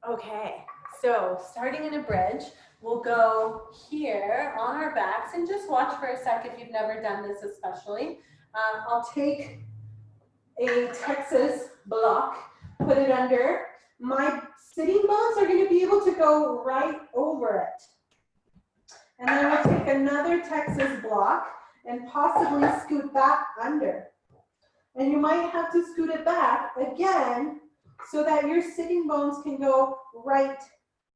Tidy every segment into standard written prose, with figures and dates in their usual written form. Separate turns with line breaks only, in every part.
Okay, so starting in a bridge, we'll go here on our backs and just watch for a sec if you've never done this especially. I'll take a Texas block, put it under. My sitting bones are going to be able to go right over it. And then we'll take another Texas block and possibly scoot that under. And you might have to scoot it back again so that your sitting bones can go right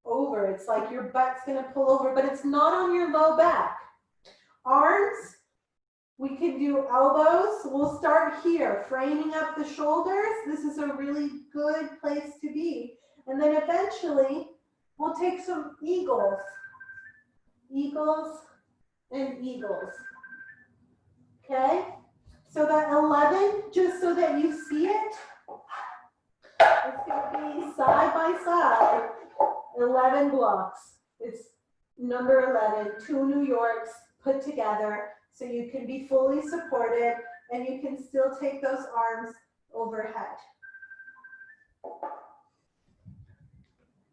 over. It's like your butt's going to pull over, but it's not on your low back. Arms, we can do elbows. We'll start here, framing up the shoulders. This is a really good place to be. And then eventually, we'll take some eagles. Eagles and eagles. Okay? So that 11, just so that you see it, it's going to be side by side, 11 blocks. It's number 11, 2 New Yorks put together so you can be fully supported and you can still take those arms overhead.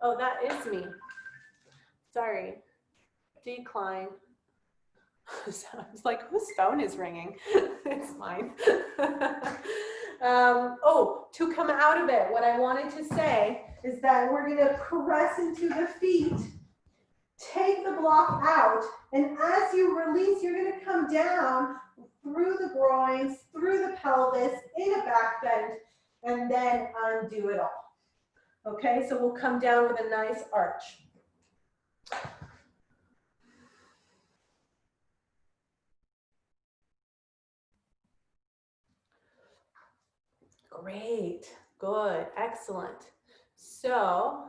Oh, that is me. Sorry. Decline. Sounds like whose phone is ringing? It's mine. Oh, to come out of it, what I wanted to say is that we're going to press into the feet, take the block out, and as you release, you're going to come down through the groins, through the pelvis, in a back bend, and then undo it all. Okay, so we'll come down with a nice arch. Great, good, excellent. So,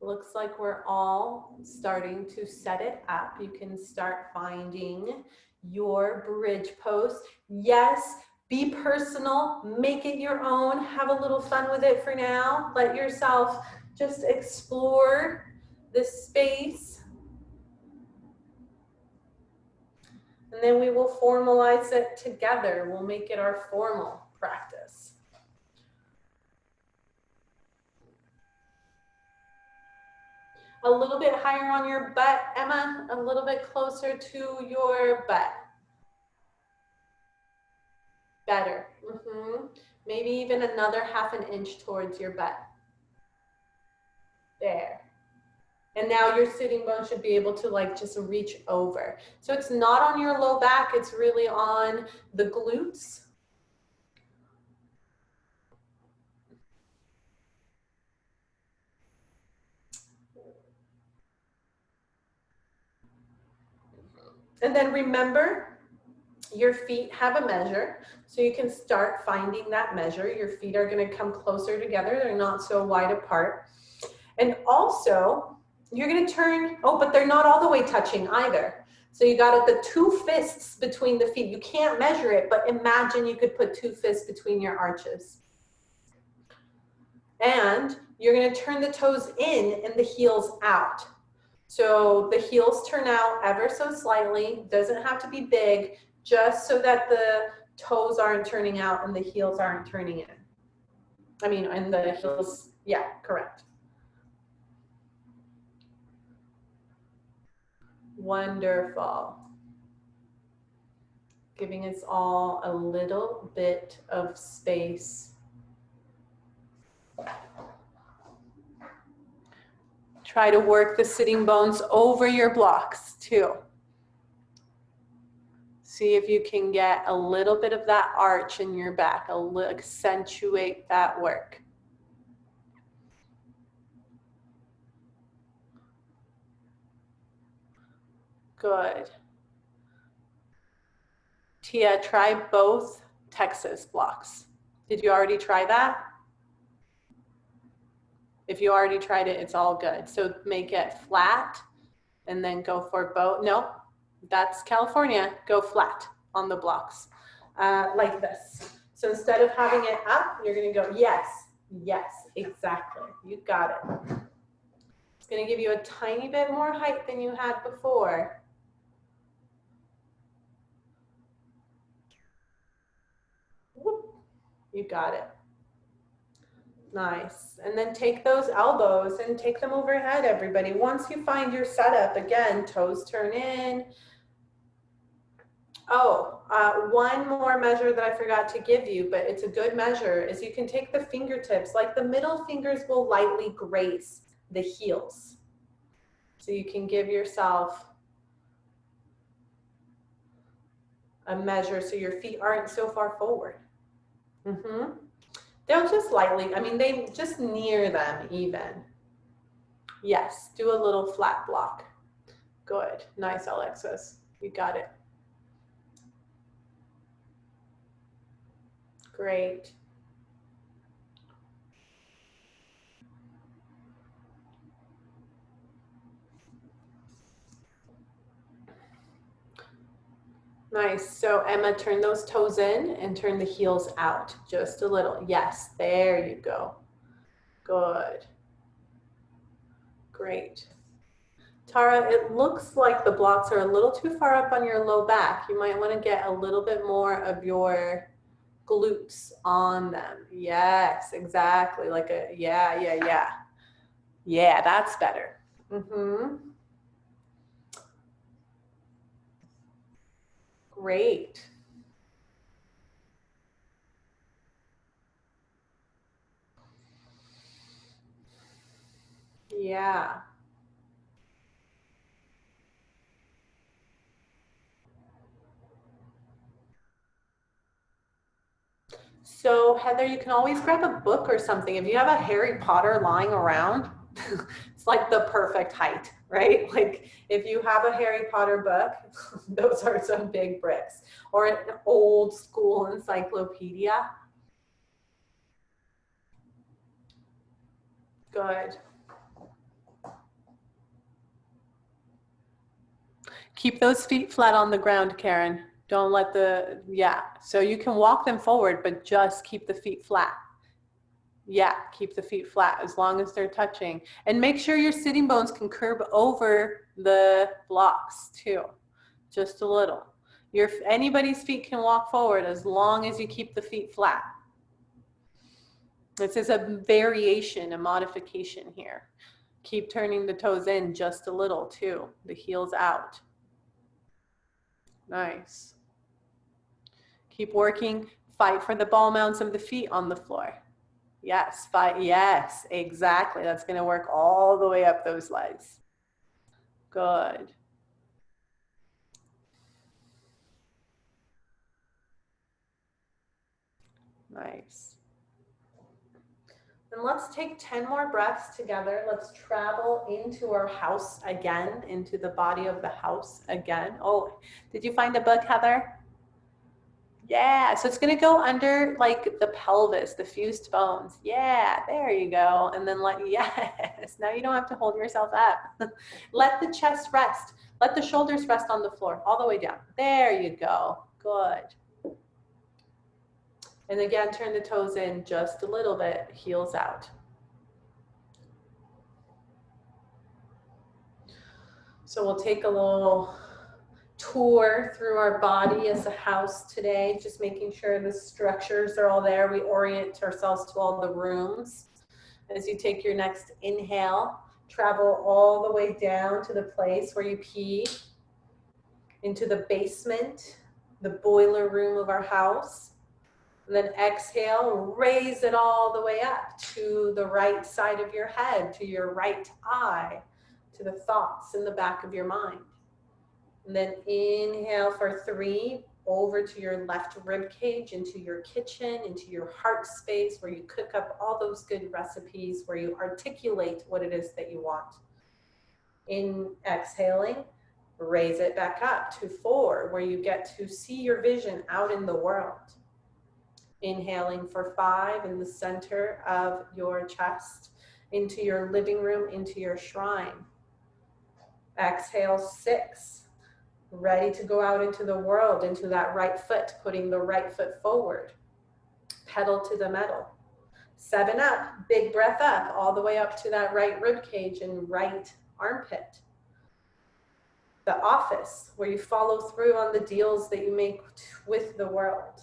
looks like we're all starting to set it up. You can start finding your bridge pose. Yes, be personal, make it your own, have a little fun with it for now. Let yourself just explore this space. And then we will formalize it together. We'll make it our formal practice. A little bit higher on your butt, Emma, a little bit closer to your butt. Better. Maybe even another ½ an inch towards your butt. There. And now your sitting bone should be able to like just reach over. So it's not on your low back, it's really on the glutes. And then remember, your feet have a measure, so you can start finding that measure. Your feet are going to come closer together. They're not so wide apart. And also, you're going to turn, oh, but they're not all the way touching either. So you got the 2 fists between the feet. You can't measure it, but imagine you could put 2 fists between your arches. And you're going to turn the toes in and the heels out. So the heels turn out ever so slightly, doesn't have to be big, just so that the toes aren't turning out and the heels aren't turning in. I mean, and the heels, yeah, correct. Wonderful. Giving us all a little bit of space. Try to work the sitting bones over your blocks too. See if you can get a little bit of that arch in your back, accentuate that work. Good. Tia, try both Texas blocks. Did you already try that? If you already tried it, it's all good. So make it flat and then go for both. No, that's California. Go flat on the blocks like this. So instead of having it up, you're going to go, yes, yes, exactly. You got it. It's going to give you a tiny bit more height than you had before. Whoop. You got it. Nice. And then take those elbows and take them overhead, everybody. Once you find your setup, again, toes turn in. Oh, one more measure that I forgot to give you, but it's a good measure, is you can take the fingertips, like the middle fingers will lightly graze the heels. So you can give yourself a measure so your feet aren't so far forward. They'll just lightly, I mean, they just near them even. Yes, do a little flat block. Good. Nice, Alexis. You got it. Great. Nice. So Emma, turn those toes in and turn the heels out just a little. Yes, there you go. Good. Great. Tara, it looks like the blocks are a little too far up on your low back. You might want to get a little bit more of your glutes on them. Yes, exactly. Like a, yeah. Yeah, that's better. Great. Yeah. So Heather, you can always grab a book or something. If you have a Harry Potter lying around, it's like the perfect height, right? Like if you have a Harry Potter book, those are some big bricks. Or an old school encyclopedia. Good. Keep those feet flat on the ground, Karen. Don't let the, yeah. So you can walk them forward, but just keep the feet flat. Yeah, keep the feet flat as long as they're touching. And make sure your sitting bones can curve over the blocks too, just a little. Anybody's feet can walk forward as long as you keep the feet flat. This is a variation, a modification here. Keep turning the toes in just a little too, the heels out. Nice. Keep working. Fight for the ball mounts of the feet on the floor. Yes, fight. Yes, exactly. That's going to work all the way up those legs. Good. Nice. And let's take 10 more breaths together. Let's travel into our house again, into the body of the house again. Oh, did you find a book, Heather? Yeah, so it's going to go under like the pelvis, the fused bones. Yeah, there you go. And then yes, now you don't have to hold yourself up. Let the chest rest. Let the shoulders rest on the floor all the way down. There you go. Good. And again, turn the toes in just a little bit, heels out. So we'll take a little tour through our body as a house today, just making sure the structures are all there. We orient ourselves to all the rooms. As you take your next inhale, travel all the way down to the place where you pee, into the basement, the boiler room of our house. And then exhale, raise it all the way up to the right side of your head, to your right eye, to the thoughts in the back of your mind. And then inhale for 3, over to your left rib cage, into your kitchen, into your heart space where you cook up all those good recipes, where you articulate what it is that you want. In exhaling, raise it back up to 4, where you get to see your vision out in the world. Inhaling for 5 in the center of your chest, into your living room, into your shrine. Exhale 6, ready to go out into the world, into that right foot, putting the right foot forward. Pedal to the metal. 7 up, big breath up, all the way up to that right rib cage and right armpit. The office, where you follow through on the deals that you make with the world.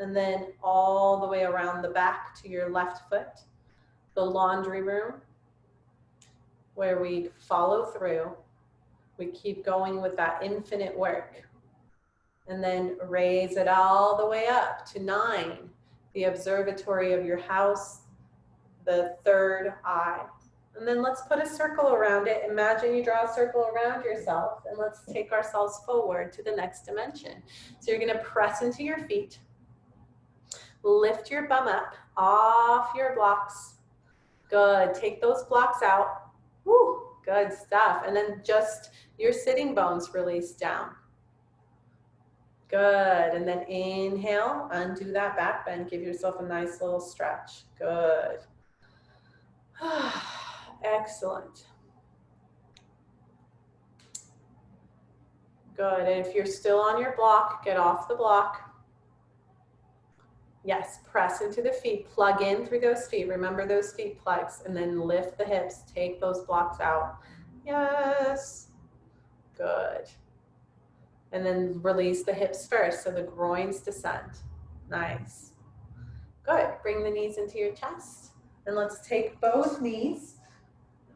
And then all the way around the back to your left foot. the laundry room where we follow through. We keep going with that infinite work. And then raise it all the way up to 9, the observatory of your house, the third eye. And then let's put a circle around it. Imagine you draw a circle around yourself, and let's take ourselves forward to the next dimension. So you're gonna press into your feet, lift your bum up off your blocks. Good, take those blocks out. Woo, good stuff. And then just your sitting bones release down. Good, and then inhale, undo that back bend, give yourself a nice little stretch. Good. Excellent. Good, and if you're still on your block, get off the block. Yes, press into the feet, plug in through those feet. Remember those feet plugs, and then lift the hips, take those blocks out. Yes, good. And then release the hips first, so the groins descend. Nice. Good, bring the knees into your chest. And let's take both knees.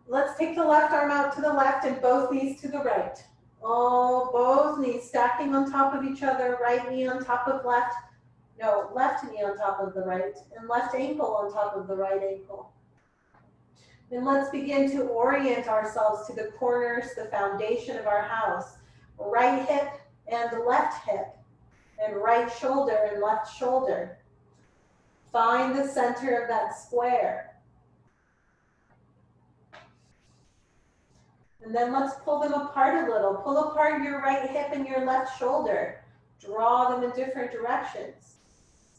Let's take the left arm out to the left and both knees to the right. Oh, both knees stacking on top of each other, right knee on top of left. No, left knee on top of the right, and left ankle on top of the right ankle. And let's begin to orient ourselves to the corners, the foundation of our house. Right hip and left hip, and right shoulder and left shoulder. Find the center of that square. And then let's pull them apart a little. Pull apart your right hip and your left shoulder. Draw them in different directions.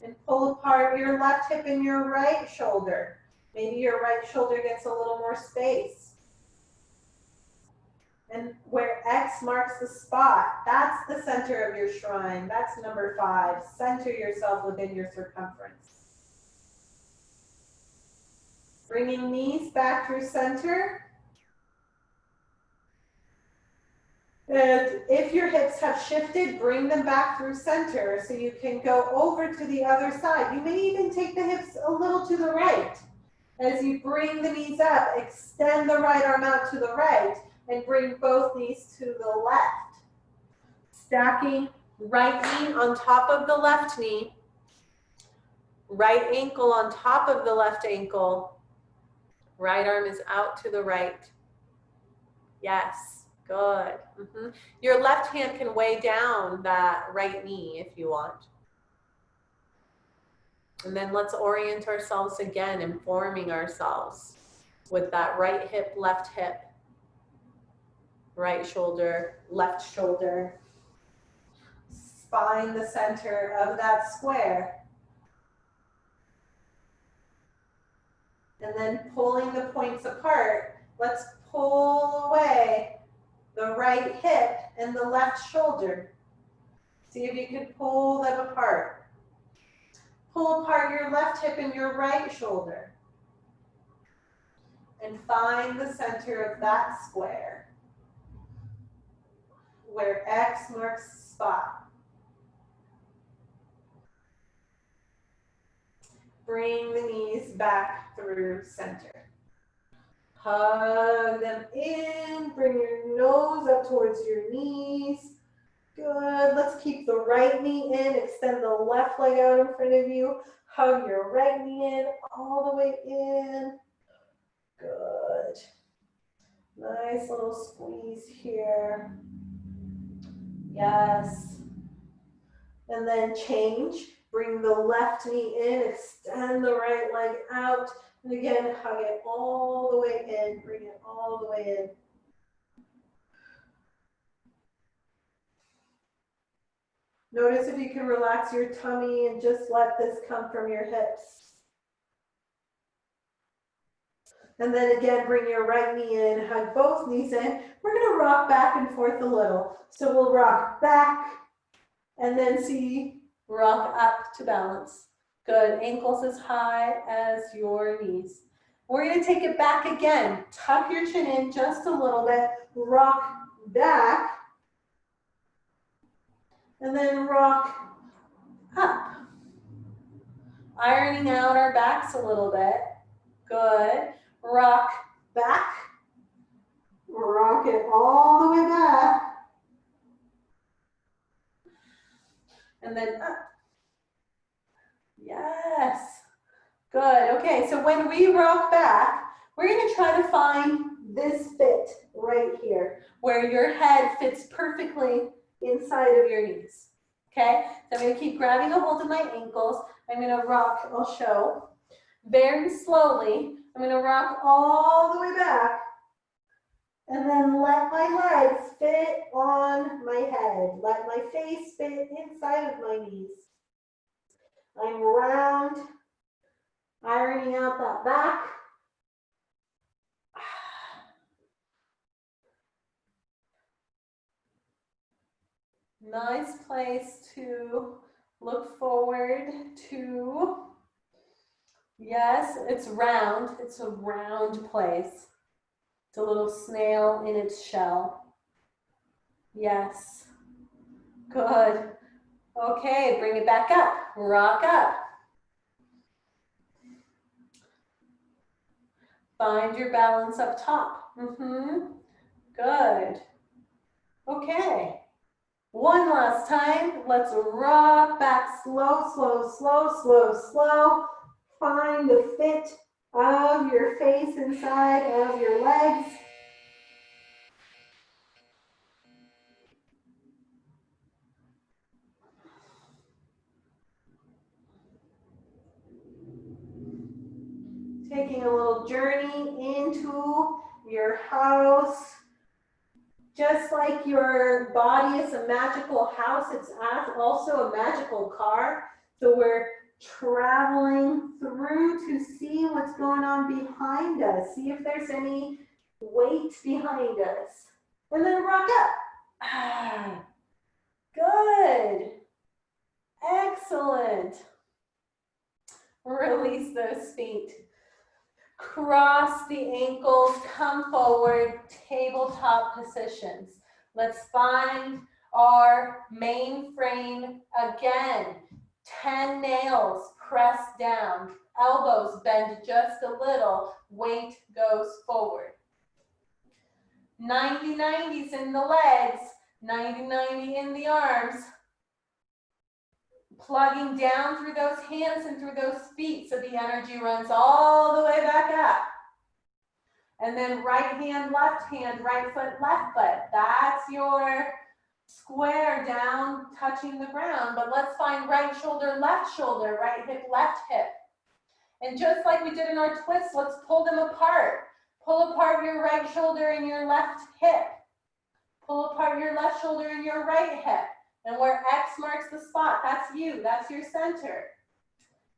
And pull apart your left hip and your right shoulder. Maybe your right shoulder gets a little more space. And where X marks the spot, that's the center of your shrine. That's number 5. Center yourself within your circumference. Bringing knees back through center. And if your hips have shifted, bring them back through center so you can go over to the other side. You may even take the hips a little to the right. As you bring the knees up, extend the right arm out to the right and bring both knees to the left. Stacking right knee on top of the left knee, right ankle on top of the left ankle, right arm is out to the right. Yes, good. Your left hand can weigh down that right knee if you want. And then let's orient ourselves again, informing ourselves with that right hip, left hip, right shoulder, left shoulder. Find the center of that square. And then pulling the points apart, let's pull away the right hip and the left shoulder. See if you can pull them apart. Pull apart your left hip and your right shoulder. And find the center of that square, where X marks the spot. Bring the knees back through center. Hug them in, bring your nose up towards your knees. Good, let's keep the right knee in, extend the left leg out in front of you. Hug your right knee in, all the way in. Good. Nice little squeeze here. Yes. And then change. Bring the left knee in, extend the right leg out. And again, hug it all the way in, bring it all the way in. Notice if you can relax your tummy and just let this come from your hips. And then again, bring your right knee in, hug both knees in. We're gonna rock back and forth a little. So we'll rock back and then see, rock up to balance. Good, ankles as high as your knees. We're gonna take it back again. Tuck your chin in just a little bit, rock back, and then rock up. Ironing out our backs a little bit. Good. Rock back. Rock it all the way back. And then up. Yes. Good. Okay, so when we rock back, we're going to try to find this fit right here, where your head fits perfectly inside of your knees. Okay, so I'm going to keep grabbing a hold of my ankles. I'm going to rock, I'll show, very slowly. I'm going to rock all the way back and then let my legs fit on my head. Let my face fit inside of my knees. I'm round, ironing out that back. Nice place to look forward to. Yes, it's round. It's a round place. It's a little snail in its shell. Yes. Good. Okay, bring it back up. Rock up. Find your balance up top. Good. Okay. One last time. Let's rock back slow, slow, slow, slow, slow. Find the fit of your face inside of your legs. Taking a little journey into your house. Just like your body is a magical house, it's also a magical car. So we're traveling through to see what's going on behind us. See if there's any weight behind us. And then rock up. Good. Excellent. Release those feet. Cross the ankles, come forward, tabletop positions. Let's find our main frame again. 10 nails pressed down, elbows bend just a little, weight goes forward. 90-90s in the legs, 90-90 in the arms. Plugging down through those hands and through those feet so the energy runs all the way back up. And then right hand, right foot, left foot. That's your square down touching the ground. But let's find right shoulder, right hip, left hip. And just like we did in our twists, let's pull them apart. Pull apart your right shoulder and your left hip. Pull apart your left shoulder and your right hip. And where X marks the spot, that's you, that's your center.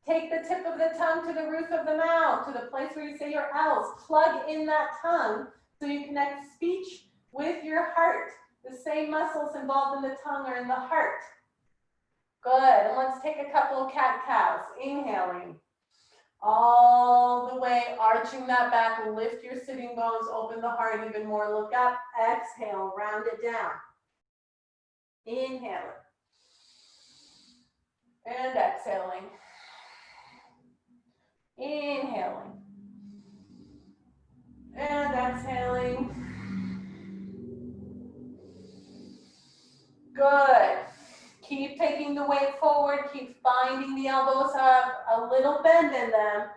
Take the tip of the tongue to the roof of the mouth, to the place where you say your L's. Plug in that tongue so you connect speech with your heart. The same muscles involved in the tongue are in the heart. Good, and let's take a couple of cat-cows. Inhaling. All the way, arching that back, lift your sitting bones, open the heart even more, look up, exhale, round it down. Inhaling and exhaling. Inhaling and exhaling. Good. Keep taking the weight forward. Keep finding the elbows up, a little bend in them.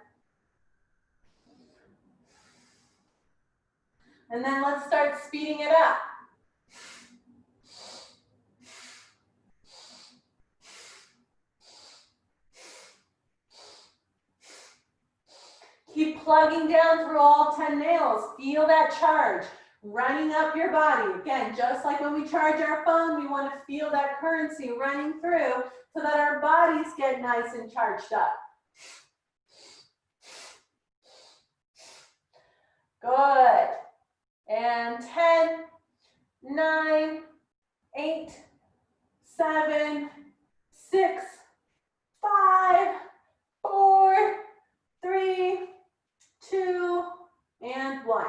And then let's start speeding it up. Keep plugging down through all 10 nails. Feel that charge running up your body. Again, just like when we charge our phone, we want to feel that currency running through so that our bodies get nice and charged up. Good. And 10, 9, 8, 7, 6, 5, 4, 3, 2, and 1.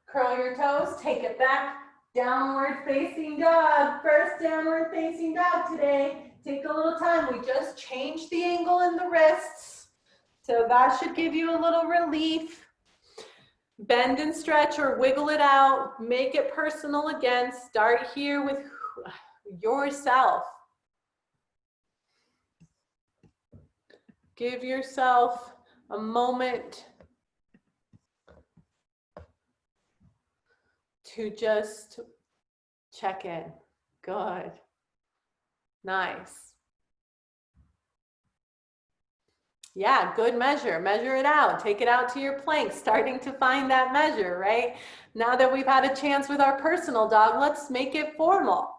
Curl your toes, take it back, downward facing dog. First downward facing dog today. Take a little time. We just changed the angle in the wrists. So that should give you a little relief. Bend and stretch or wiggle it out. Make it personal again. Start here with yourself. Give yourself a moment to just check in. Good. Nice. Yeah, good measure. Measure it out. Take it out to your plank. Starting to find that measure, right? Now that we've had a chance with our personal dog, let's make it formal.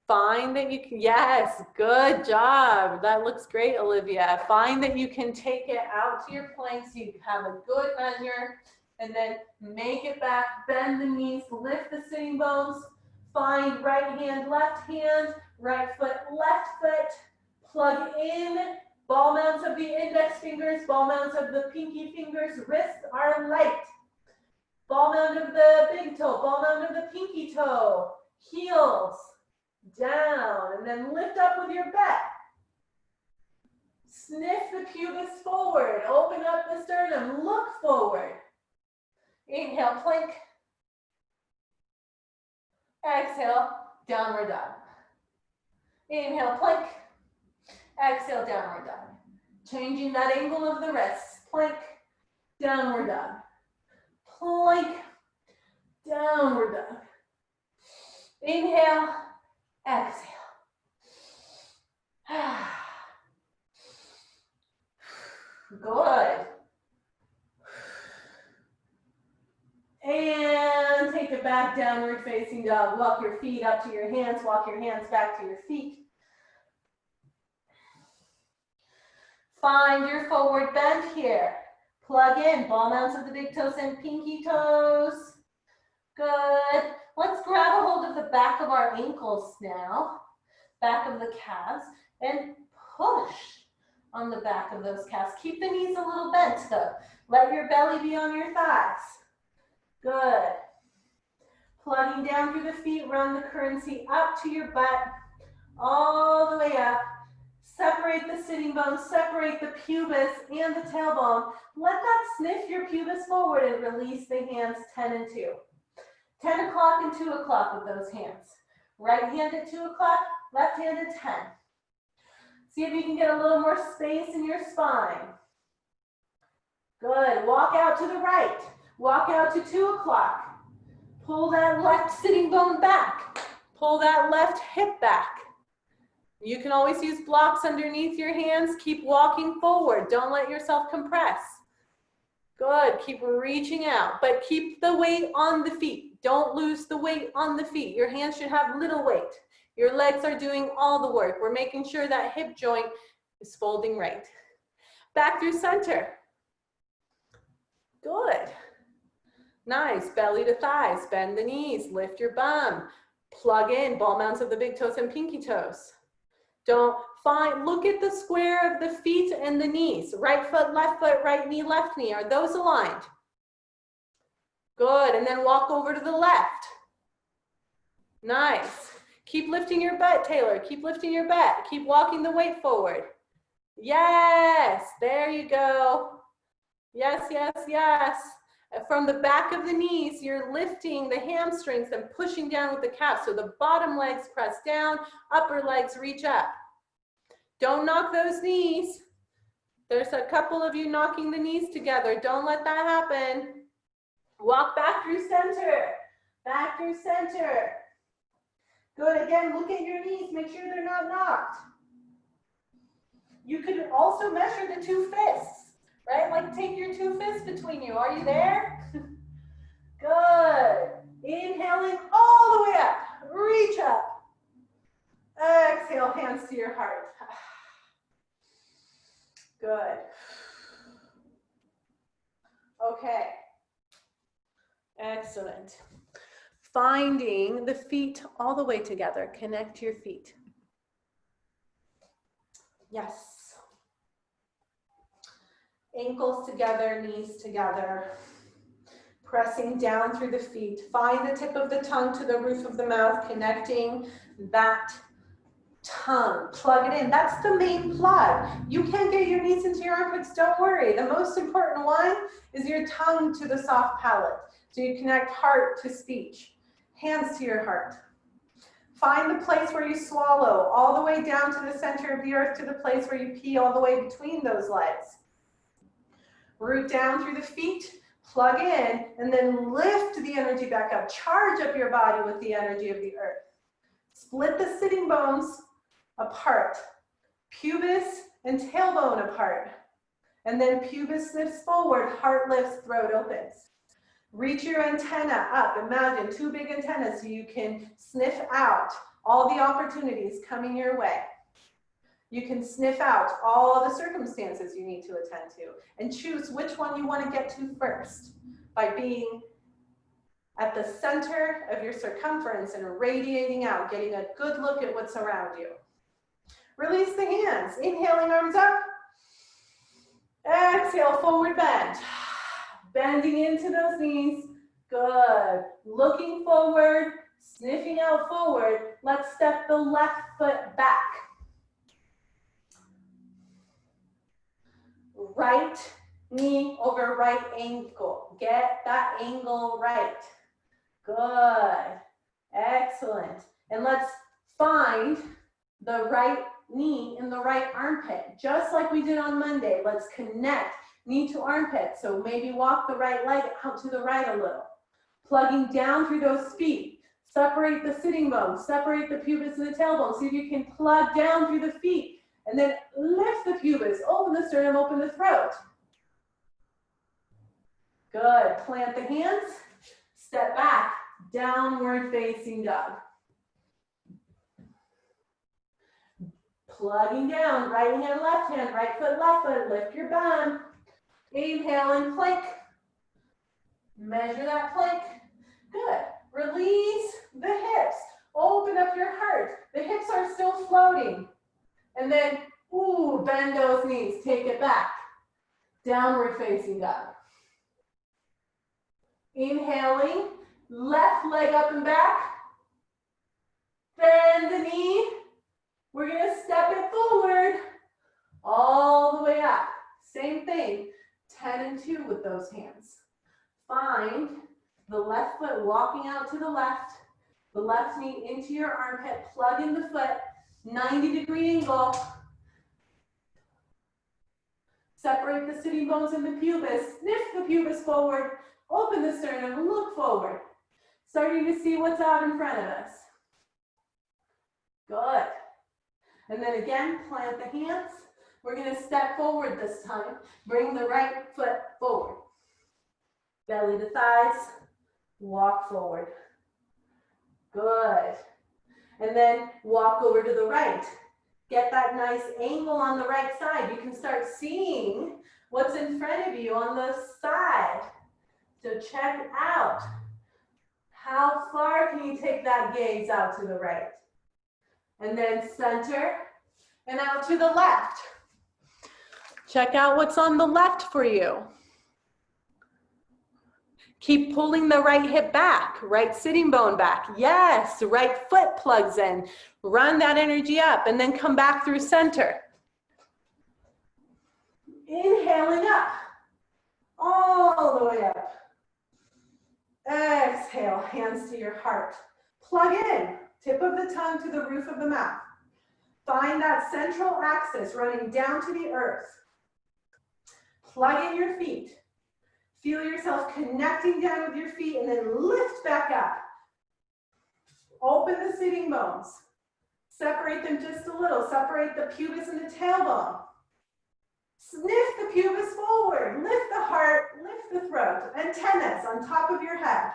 Find that you can, yes, good job. That looks great, Olivia. Find that you can take it out to your plank so you have a good measure, and then make it back, bend the knees, lift the sitting bones, find right hand, right foot, left foot, plug in, ball mounts of the index fingers, ball mounts of the pinky fingers, wrists are light. Ball mount of the big toe, ball mount of the pinky toe, heels down, and then lift up with your butt. Sniff the pubis forward, open up the sternum, look forward. Inhale, plank. Exhale, downward dog. Inhale, plank. Exhale, downward dog. Changing that angle of the wrists. Plank, downward dog. Plank, downward dog. Inhale, exhale. Good. And take it back, downward facing dog. Walk your feet up to your hands. Walk your hands back to your feet. Find your forward bend here. Plug in, ball mounts of the big toes and pinky toes. Good. Let's grab a hold of the back of our ankles now. Back of the calves. And push on the back of those calves. Keep the knees a little bent though. Let your belly be on your thighs. Good. Plugging down through the feet, run the currency up to your butt, all the way up. Separate the sitting bones, separate the pubis and the tailbone. Let that sniff your pubis forward and release the hands 10 and 2. 10 o'clock and 2 o'clock with those hands. Right hand at 2 o'clock, left hand at 10. See if you can get a little more space in your spine. Good. Walk out to the right. Walk out to 2 o'clock. Pull that left sitting bone back. Pull that left hip back. You can always use blocks underneath your hands. Keep walking forward. Don't let yourself compress. Good. Keep reaching out, but keep the weight on the feet. Don't lose the weight on the feet. Your hands should have little weight. Your legs are doing all the work. We're making sure that hip joint is folding right. Back through center. Good. Nice. Belly to thighs. Bend the knees. Lift your bum. Plug in ball mounts of the big toes and pinky toes. Don't look at the square of the feet and the knees. Right foot, right knee, left knee. Are those aligned? Good. And then walk over to the left. Nice. Keep lifting your butt, Taylor. Keep lifting your butt. Keep walking the weight forward. Yes. There you go. Yes, yes, yes. From the back of the knees, you're lifting the hamstrings and pushing down with the calves. So the bottom legs press down, upper legs reach up. Don't knock those knees. There's a couple of you knocking the knees together. Don't let that happen. Walk back through center. Back through center. Good. Again, look at your knees. Make sure they're not knocked. You could also measure the 2 fists. Right? Like take your 2 fists between you. Are you there? Good. Inhaling all the way up. Reach up. Exhale, hands to your heart. Good. Okay. Excellent. Finding the feet all the way together. Connect your feet. Yes. Ankles together, knees together. Pressing down through the feet. Find the tip of the tongue to the roof of the mouth, connecting that tongue, plug it in. That's the main plug. You can't get your knees into your armpits, don't worry. The most important one is your tongue to the soft palate. So you connect heart to speech, hands to your heart. Find the place where you swallow, all the way down to the center of the earth, to the place where you pee, all the way between those legs. Root down through the feet, plug in, and then lift the energy back up. Charge up your body with the energy of the earth. Split the sitting bones apart. Pubis and tailbone apart. And then pubis lifts forward, heart lifts, throat opens. Reach your antenna up. Imagine 2 big antennas so you can sniff out all the opportunities coming your way. You can sniff out all the circumstances you need to attend to and choose which one you want to get to first by being at the center of your circumference and radiating out, getting a good look at what's around you. Release the hands. Inhaling, arms up. Exhale, forward bend. Bending into those knees. Good. Looking forward, sniffing out forward. Let's step the left foot back. Right knee over right ankle. Get that angle right. Good. Excellent. And let's find the right knee in the right armpit. Just like we did on Monday, let's connect knee to armpit. So maybe walk the right leg out to the right a little. Plugging down through those feet. Separate the sitting bones. Separate the pubis and the tailbone. See if you can plug down through the feet. And then lift the pubis. Open the sternum, open the throat. Good. Plant the hands. Step back. Downward facing dog. Plugging down, right hand, right foot, lift your bum. Inhale and plank. Measure that plank. Good. Release the hips. Open up your heart. The hips are still floating. And then, ooh, bend those knees. Take it back. Downward facing dog. Inhaling, left leg up and back. Bend the knee. We're going to step it forward all the way up. Same thing, 10 and 2 with those hands. Find the left foot walking out to the left knee into your armpit, plug in the foot, 90-degree angle. Separate the sitting bones and the pubis, sniff the pubis forward, open the sternum, look forward. Starting to see what's out in front of us. Good. And then again, plant the hands. We're going to step forward this time. Bring the right foot forward. Belly to thighs. Walk forward. Good. And then walk over to the right. Get that nice angle on the right side. You can start seeing what's in front of you on the side. So check out. How far can you take that gaze out to the right? And then center and out to the left. Check out what's on the left for you. Keep pulling the right hip back, right sitting bone back. Yes, right foot plugs in. Run that energy up and then come back through center. Inhaling up, all the way up. Exhale, hands to your heart. Plug in. Tip of the tongue to the roof of the mouth. Find that central axis running down to the earth. Plug in your feet. Feel yourself connecting down with your feet and then lift back up. Open the sitting bones. Separate them just a little. Separate the pubis and the tailbone. Sniff the pubis forward. Lift the heart, lift the throat. Antennas on top of your head.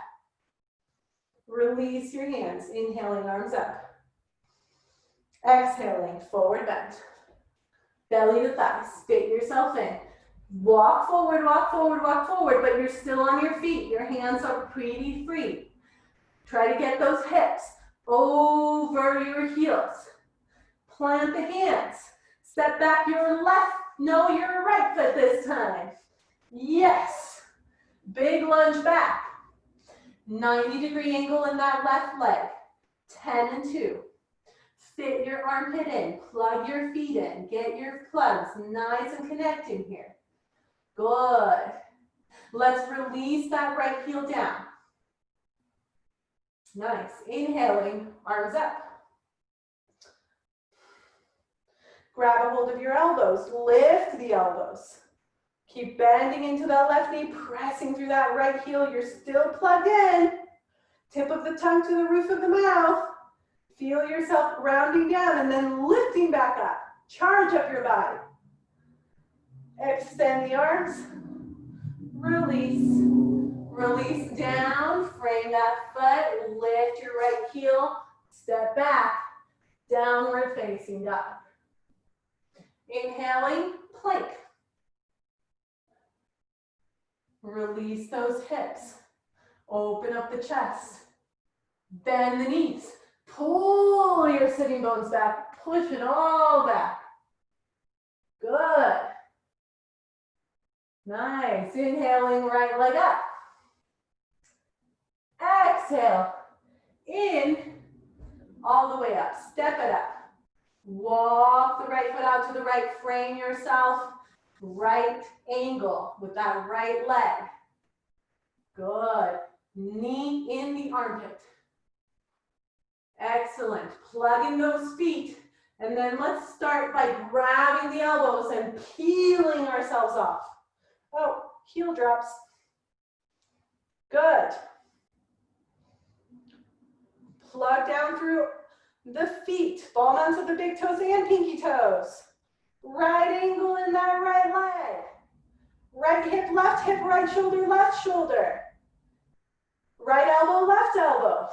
Release your hands, inhaling, arms up. Exhaling, forward bend. Belly to thighs, spit yourself in. Walk forward, but you're still on your feet. Your hands are pretty free. Try to get those hips over your heels. Plant the hands. Step back your left, no, your right foot this time. Yes. Big lunge back. 90-degree angle in that left leg. 10 and 2. fit your armpit in, plug your feet in, get your plugs nice and connecting here. Good. Let's release that right heel down. Nice. Inhaling, arms up. Grab a hold of your elbows, lift the elbows. Keep bending into that left knee, pressing through that right heel. You're still plugged in. Tip of the tongue to the roof of the mouth. Feel yourself rounding down and then lifting back up. Charge up your body. Extend the arms. Release. Release down. Frame that foot. Lift your right heel. Step back. Downward facing dog. Inhaling, plank. Release those hips. Open up the chest. Bend the knees. Pull your sitting bones back. Push it all back. Good. Nice. Inhaling, right leg up. Exhale. In. All the way up. Step it up. Walk the right foot out to the right. Frame yourself. Right angle with that right leg. Good. Knee in the armpit. Excellent. Plug in those feet. And then let's start by grabbing the elbows and peeling ourselves off. Oh, heel drops. Good. Plug down through the feet. Ball mounds of the big toes and pinky toes. Right angle in that right leg. Right hip, right shoulder, left shoulder. Right elbow, left elbow.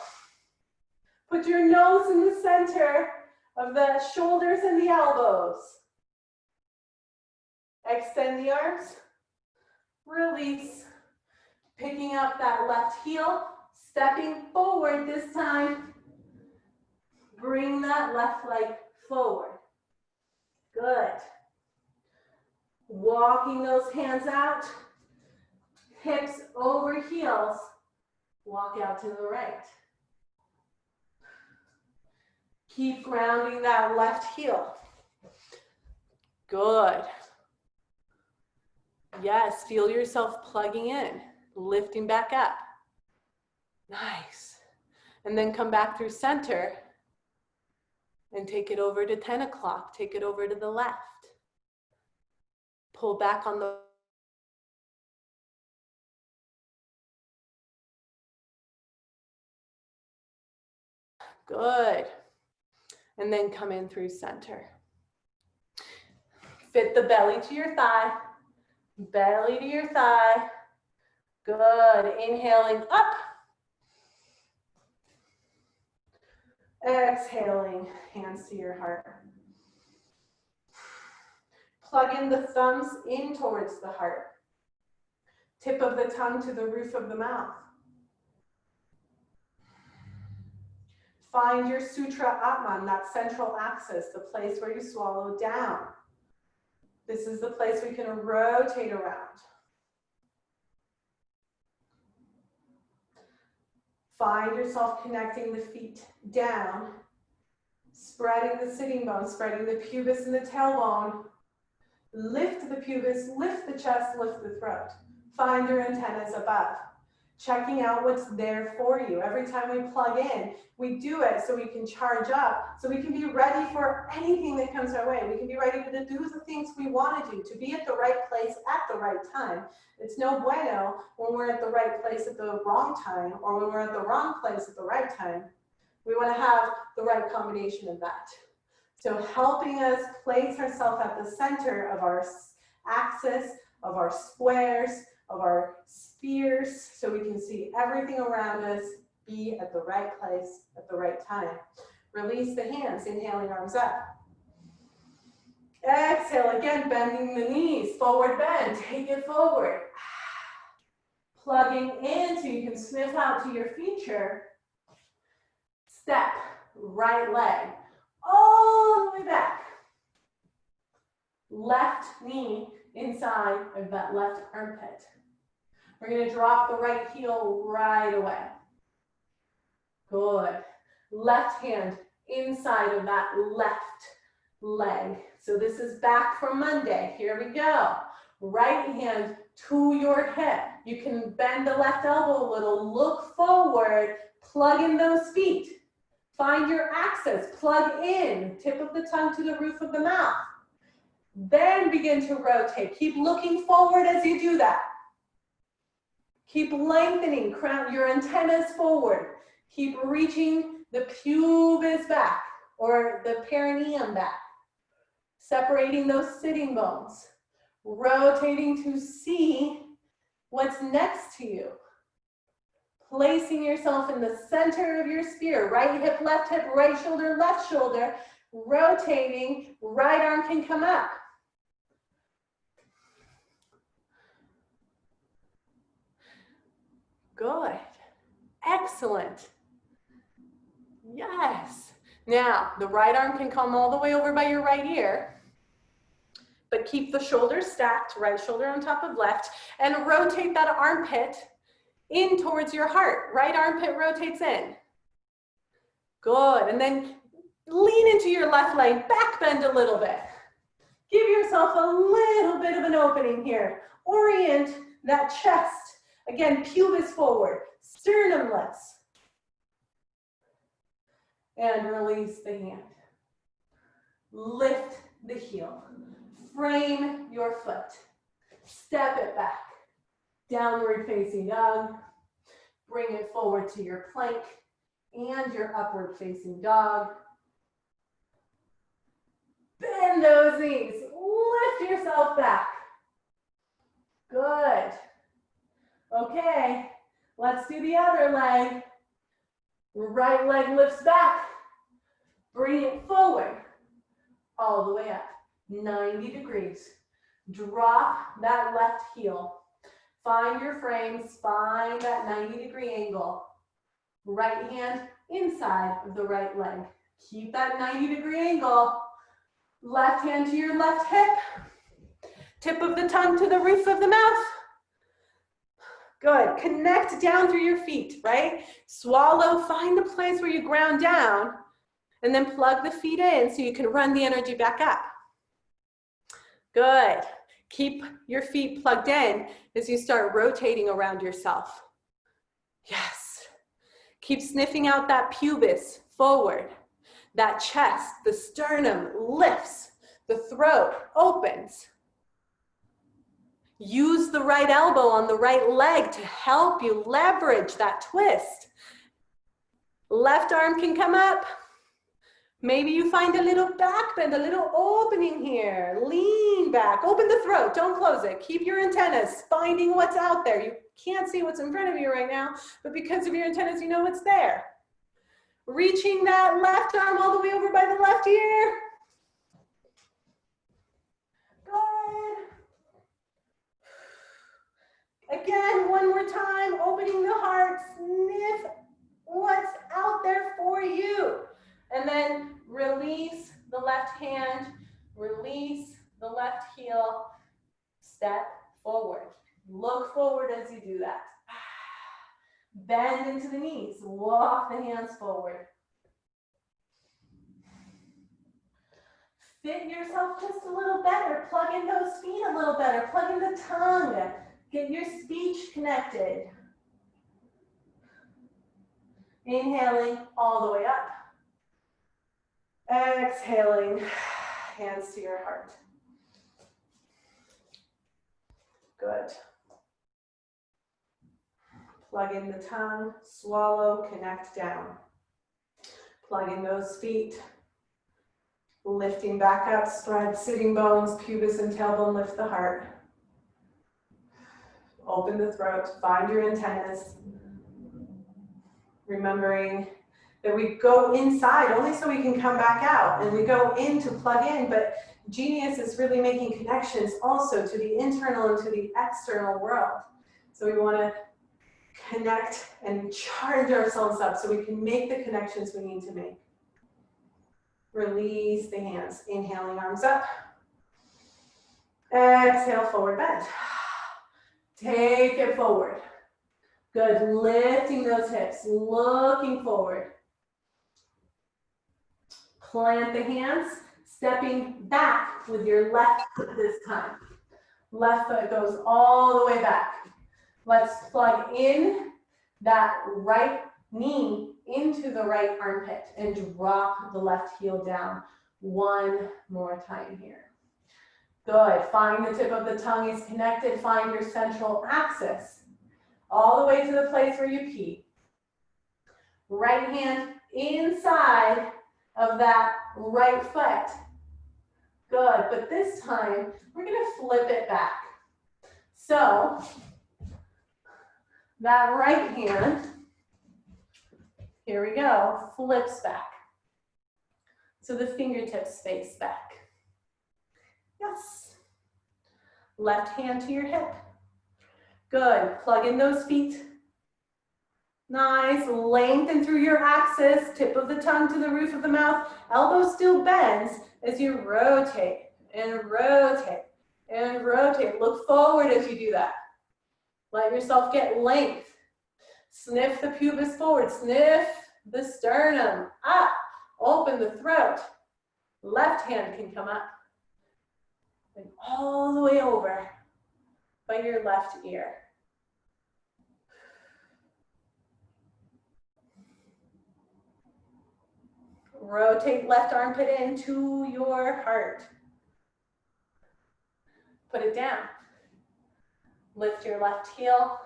Put your nose in the center of the shoulders and the elbows. Extend the arms. Release. Picking up that left heel. Stepping forward this time. Bring that left leg forward. Good. Walking those hands out. Hips over heels. Walk out to the right. Keep grounding that left heel. Good. Yes, feel yourself plugging in, lifting back up. Nice. And then come back through center and take it over to 10 o'clock. Take it over to the left. Pull back on the good. And then come in through center. Fit the belly to your thigh. Belly to your thigh. Good. Inhaling up. Exhaling, hands to your heart. Plug in the thumbs in towards the heart. Tip of the tongue to the roof of the mouth. Find your Sutra Atman, that central axis, the place where you swallow down. This is the place we can rotate around. Find yourself connecting the feet down, spreading the sitting bones, spreading the pubis and the tailbone. Lift the pubis, lift the chest, lift the throat. Find your antennas above. Checking out what's there for you. Every time we plug in, we do it so we can charge up, so we can be ready for anything that comes our way. We can be ready to do the things we want to do, to be at the right place at the right time. It's no bueno when we're at the right place at the wrong time, or when we're at the wrong place at the right time. We want to have the right combination of that. So helping us place ourselves at the center of our axis, of our squares, of our spheres, so we can see everything around us, be at the right place at the right time. Release the hands, inhaling, arms up. Exhale, again, bending the knees, forward bend, take it forward. Plugging in so you can sniff out to your feature. Step, right leg, all the way back. Left knee inside of that left armpit. We're going to drop the right heel right away. Good. Left hand inside of that left leg. So this is back from Monday. Here we go. Right hand to your hip. You can bend the left elbow a little, look forward, plug in those feet. Find your axis, plug in, tip of the tongue to the roof of the mouth. Then begin to rotate. Keep looking forward as you do that. Keep lengthening, crown your antennas forward. Keep reaching the pubis back or the perineum back. Separating those sitting bones. Rotating to see what's next to you. Placing yourself in the center of your sphere. Right hip, right shoulder, left shoulder. Rotating, right arm can come up. Good. Excellent. Yes. Now, the right arm can come all the way over by your right ear, but keep the shoulders stacked, right shoulder on top of left, and rotate that armpit in towards your heart. Right armpit rotates in. Good. And then lean into your left leg, back bend a little bit. Give yourself a little bit of an opening here. Orient that chest. Again, pubis forward, sternum lifts. And release the hand. Lift the heel. Frame your foot. Step it back. Downward facing dog. Bring it forward to your plank and your upward facing dog. Bend those knees. Lift yourself back. Good. Okay, let's do the other leg. Right leg lifts back. Bring it forward. All the way up. 90 degrees. Drop that left heel. Find your frame, find that 90-degree angle. Right hand inside of the right leg. Keep that 90-degree angle. Left hand to your left hip. Tip of the tongue to the roof of the mouth. Good. Connect down through your feet, right? Swallow, find the place where you ground down, and then plug the feet in so you can run the energy back up. Good. Keep your feet plugged in as you start rotating around yourself. Yes. Keep sniffing out that pubis forward. That chest, the sternum lifts. The throat opens. Use the right elbow on the right leg to help you leverage that twist. Left arm can come up. Maybe you find a little back bend, a little opening here. Lean back, open the throat, don't close it. Keep your antennas finding what's out there. You can't see what's in front of you right now, but because of your antennas, you know what's there. Reaching that left arm all the way over by the left ear. Good. Again, one more time, opening the heart, sniff what's out there for you. And then release the left hand, release the left heel, step forward. Look forward as you do that. Bend into the knees, walk the hands forward. Fit yourself just a little better, plug in those feet a little better, plug in the tongue, get your speech connected. Inhaling all the way up. Exhaling, hands to your heart. Good. Plug in the tongue, swallow, connect down. Plug in those feet. Lifting back up, spread sitting bones, pubis and tailbone, lift the heart. Open the throat, find your antennas. Remembering that we go inside only so we can come back out, and we go in to plug in, but Genius is really making connections also to the internal and to the external world. So we want to connect and charge ourselves up so we can make the connections we need to make. Release the hands, inhaling arms up. Exhale, forward bend. Take it forward. Good, lifting those hips, looking forward. Plant the hands, stepping back with your left foot this time. Left foot goes all the way back. Let's plug in that right knee into the right armpit and drop the left heel down. One more time here. Good. Find the tip of the tongue is connected. Find your central axis. All the way to the place where you pee. Right hand inside of that right foot. Good. But this time, we're going to flip it back. So, that right hand, here we go, flips back. So the fingertips face back. Yes. Left hand to your hip. Good. Plug in those feet. Nice. Lengthen through your axis. Tip of the tongue to the roof of the mouth. Elbow still bends as you rotate and rotate and rotate. Look forward as you do that. Let yourself get length. Sniff the pubis forward. Sniff the sternum up. Open the throat. Left hand can come up. And all the way over by your left ear. Rotate left armpit into your heart. Put it down. Lift your left heel.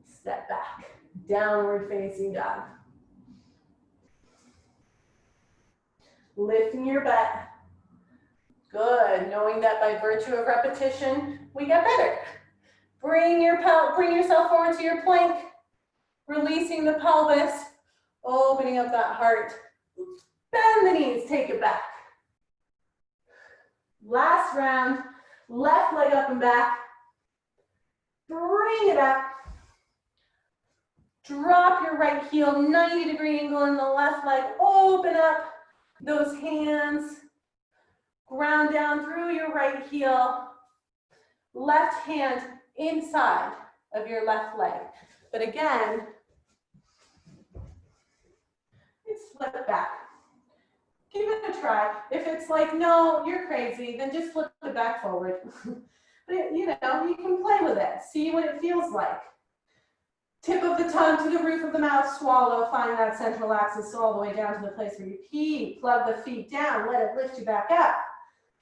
Step back. Downward facing dog. Lifting your butt. Good. Knowing that by virtue of repetition, we get better. Bring yourself forward to your plank. Releasing the pelvis. Opening up that heart. Bend the knees. Take it back. Last round. Left leg up and back. Bring it up. Drop your right heel, 90-degree angle in the left leg. Open up those hands. Ground down through your right heel. Left hand inside of your left leg. But again, it's flip back. Give it a try. If it's like, no, you're crazy, then just flip it back forward. But you know, you can play with it. See what it feels like. Tip of the tongue to the roof of the mouth, swallow, find that central axis all the way down to the place where you pee. Plug the feet down, let it lift you back up.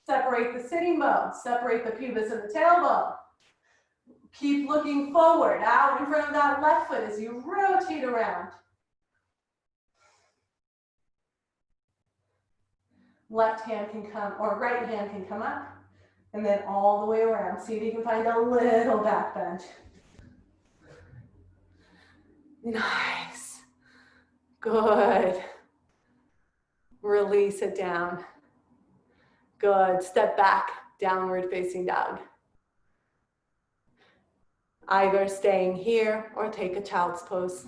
Separate the sitting bones, separate the pubis and the tailbone. Keep looking forward, out in front of that left foot as you rotate around. Left hand can come, or right hand can come up, and then all the way around. See if you can find a little back bend. Nice. Good. Release it down. Good. Step back, downward facing dog. Either staying here or take a child's pose.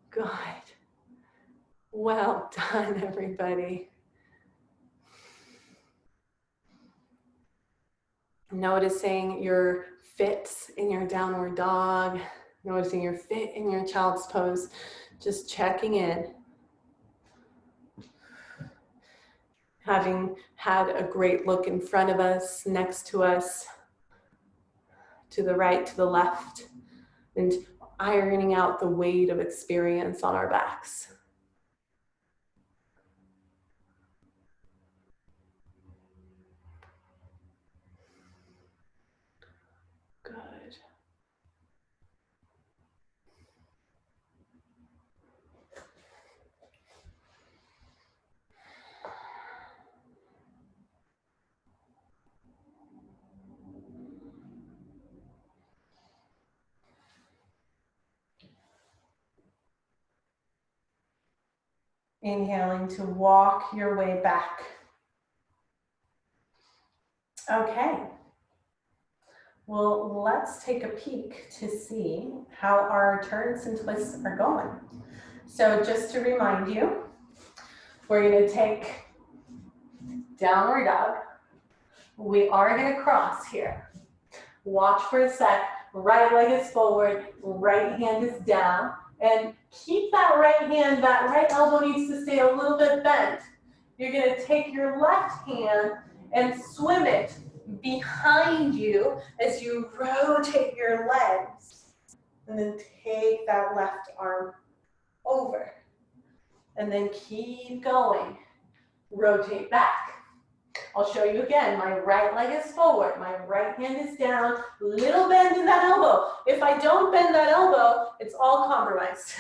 Good. Well done, everybody. Noticing your fits in your downward dog. Noticing your fit in your child's pose, just checking in. Having had a great look in front of us, next to us, to the right, to the left, and ironing out the weight of experience on our backs. Good. Inhaling to walk your way back. Okay. Well, let's take a peek to see how our turns and twists are going. So just to remind you, we're going to take downward dog. We are going to cross here. Watch for a sec. Right leg is forward, right hand is down. And keep that right hand, that right elbow needs to stay a little bit bent. You're gonna take your left hand and swim it behind you as you rotate your legs. And then take that left arm over. And then keep going. Rotate back. I'll show you again. My right leg is forward. My right hand is down. Little bend in that elbow. If I don't bend that elbow, it's all compromised.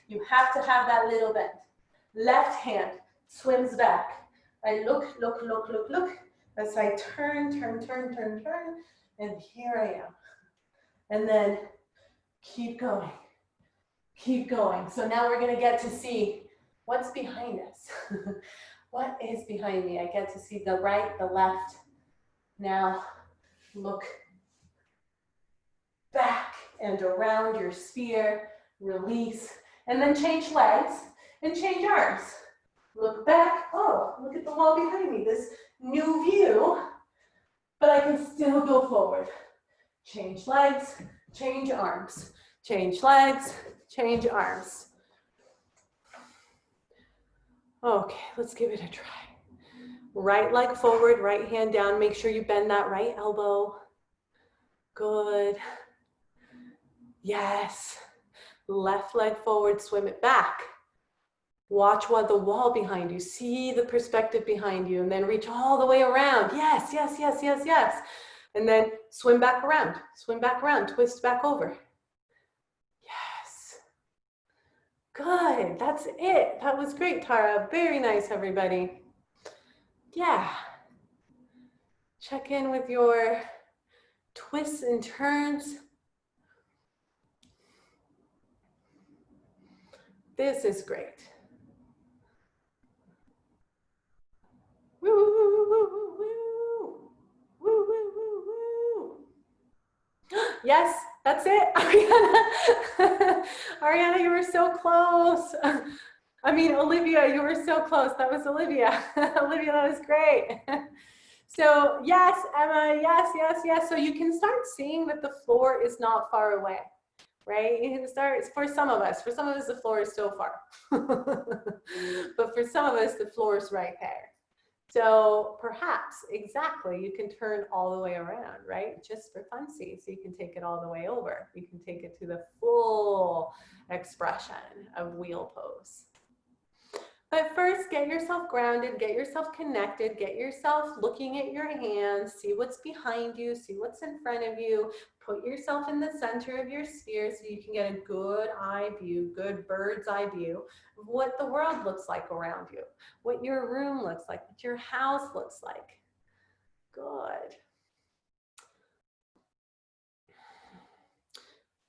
You have to have that little bend. Left hand swims back. I look, look, look, look, look. As I turn, turn, turn, turn, turn. And here I am. And then keep going. Keep going. So now we're going to get to see what's behind us. What is behind me? I get to see the right, the left. Now look back and around your sphere, release, and then change legs and change arms. Look back, oh, look at the wall behind me, this new view, but I can still go forward. Change legs, change arms. Change legs, change arms. Okay, let's give it a try. Right leg forward, right hand down. Make sure you bend that right elbow. Good. Yes. Left leg forward, swim it back. Watch what the wall behind you. See the perspective behind you and then reach all the way around. Yes, yes, yes, yes, yes. And then swim back around, twist back over. Yes. Good, that's it. That was great, Tara. Very nice, everybody. Yeah. Check in with your twists and turns. This is great. Woo, woo, woo, woo, woo, woo. Woo, woo, woo, woo. Yes, that's it, Ariana. Ariana, you were so close. I mean, Olivia, you were so close. That was Olivia. Olivia, that was great. So yes, Emma, yes, yes, yes. So you can start seeing that the floor is not far away, right? You can start, for some of us the floor is so far. But for some of us, the floor is right there. So perhaps, exactly, you can turn all the way around, right? Just for funsies, so you can take it all the way over. You can take it to the full expression of wheel pose. But first, get yourself grounded, get yourself connected, get yourself looking at your hands, see what's behind you, see what's in front of you, put yourself in the center of your sphere so you can get a good eye view, good bird's eye view of what the world looks like around you, what your room looks like, what your house looks like. Good.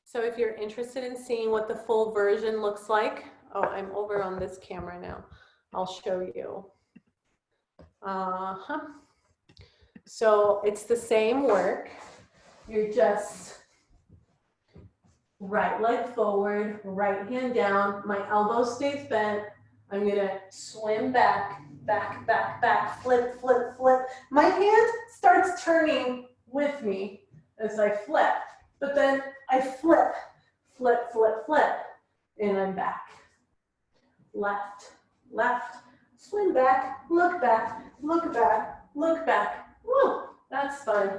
So if you're interested in seeing what the full version looks like, oh, I'm over on this camera now. I'll show you. So it's the same work. You're just right leg forward, right hand down. My elbow stays bent. I'm gonna swim back, back, back, back, flip, flip, flip. My hand starts turning with me as I flip, but then I flip, flip, flip, flip, and I'm back. Left, left, swim back, look back, look back, look back. Woo, that's fun.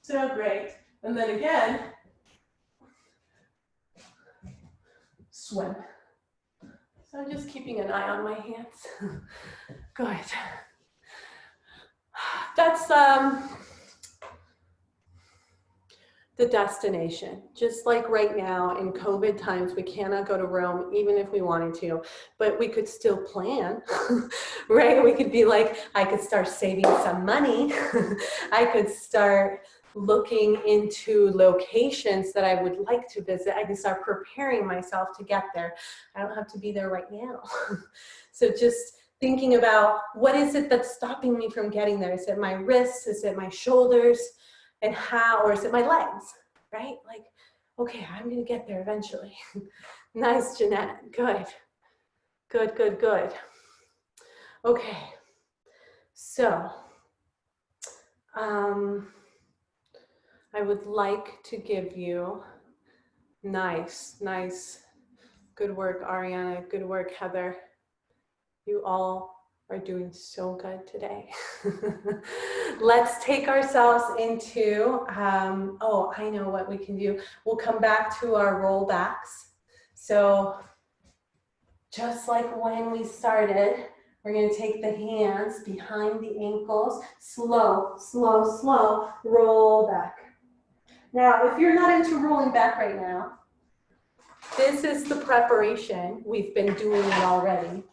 So great. And then again, swim. So I'm just keeping an eye on my hands. Good. That's the destination. Just like right now in COVID times, we cannot go to Rome even if we wanted to, but we could still plan, right? We could be like, I could start saving some money. I could start looking into locations that I would like to visit. I can start preparing myself to get there. I don't have to be there right now. So just thinking about what is it that's stopping me from getting there? Is it my wrists? Is it my shoulders? And how, or is it my legs, right? Like, okay, I'm gonna get there eventually. Nice, Jeanette, good. Good, good, good. Okay, so I would like to give you nice Good work, Ariana. Good work, Heather. You all are doing so good today. Let's take ourselves into, oh, I know what we can do. We'll come back to our rollbacks. So just like when we started, we're going to take the hands behind the ankles, slow, slow, slow, roll back. Now, if you're not into rolling back right now, this is the preparation. We've been doing it already.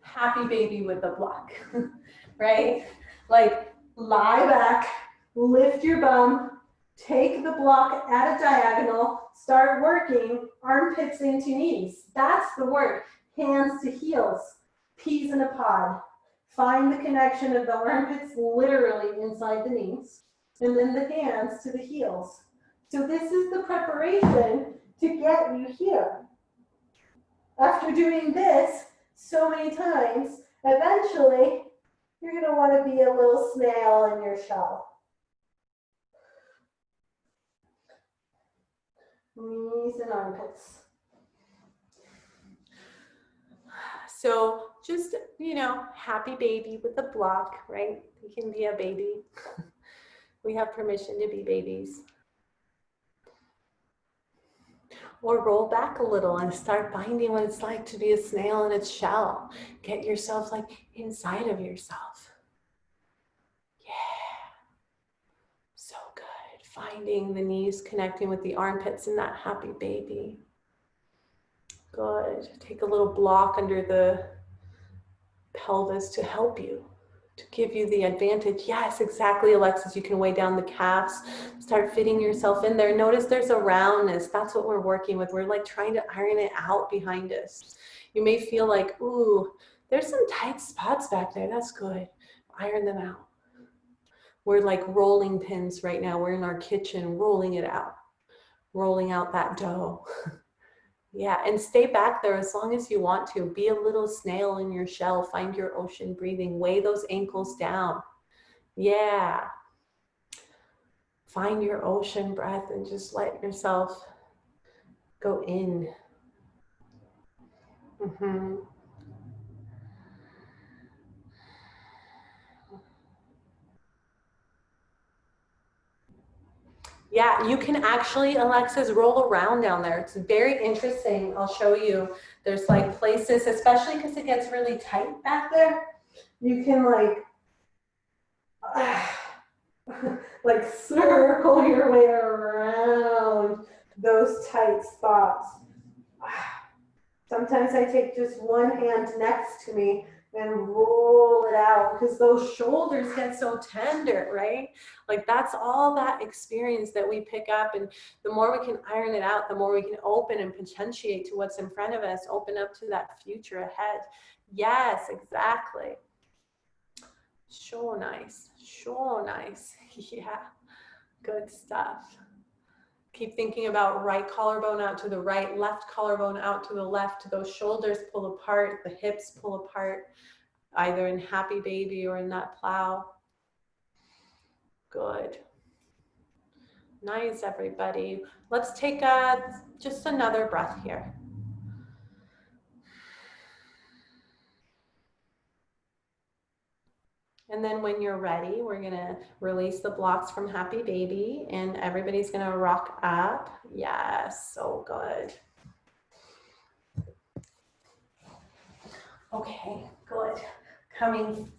Happy baby with a block, right? Like lie back, lift your bum, take the block at a diagonal, start working armpits into knees. That's the work. Hands to heels, peas in a pod. Find the connection of the armpits literally inside the knees, and then the hands to the heels. So this is the preparation to get you here. After doing this so many times, eventually you're going to want to be a little snail in your shell. Knees and armpits. So just, you know, happy baby with a block, right? You can be a baby. We have permission to be babies. Or roll back a little and start finding what it's like to be a snail in its shell. Get yourself like inside of yourself. Yeah. So good. Finding the knees connecting with the armpits in that happy baby. Good. Take a little block under the pelvis to help you, to give you the advantage. Yes, exactly, Alexis. You can weigh down the calves, start fitting yourself in there. Notice there's a roundness. That's what we're working with. We're like trying to iron it out behind us. You may feel like, ooh, there's some tight spots back there. That's good. Iron them out. We're like rolling pins right now. We're in our kitchen rolling it out, rolling out that dough. Yeah, and stay back there as long as you want to. Be a little snail in your shell. Find your ocean breathing. Weigh those ankles down. Yeah. Find your ocean breath and just let yourself go in. Yeah, you can actually, Alexis, roll around down there. It's very interesting. I'll show you. There's like places, especially because it gets really tight back there. You can like circle your way around those tight spots. Sometimes I take just one hand next to me and roll it out because those shoulders get so tender, right? Like that's all that experience that we pick up, and the more we can iron it out, the more we can open and potentiate to what's in front of us, open up to that future ahead. Yes, exactly. So nice, so nice. Yeah, good stuff. Keep thinking about right collarbone out to the right, left collarbone out to the left. Those shoulders pull apart, the hips pull apart, either in happy baby or in that plow. Good. Nice, everybody. Let's take just another breath here. And then when you're ready, we're gonna release the blocks from happy baby and everybody's gonna rock up. Yes, so good. Okay, good. Coming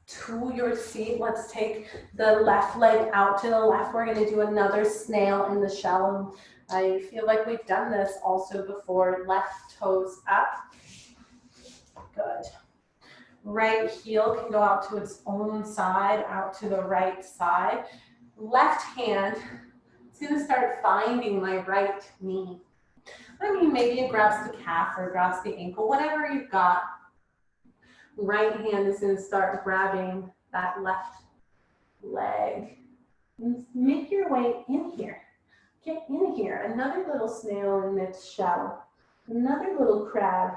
to your seat, let's take the left leg out to the left. We're gonna do another snail in the shell. I feel like we've done this also before. Left toes up. Good. Right heel can go out to its own side, out to the right side. Left hand is gonna start finding my right knee. I mean, maybe it grabs the calf or grabs the ankle, whatever you've got. Right hand is going to start grabbing that left leg. Make your way in here. Get in here. Another little snail in its shell. Another little crab.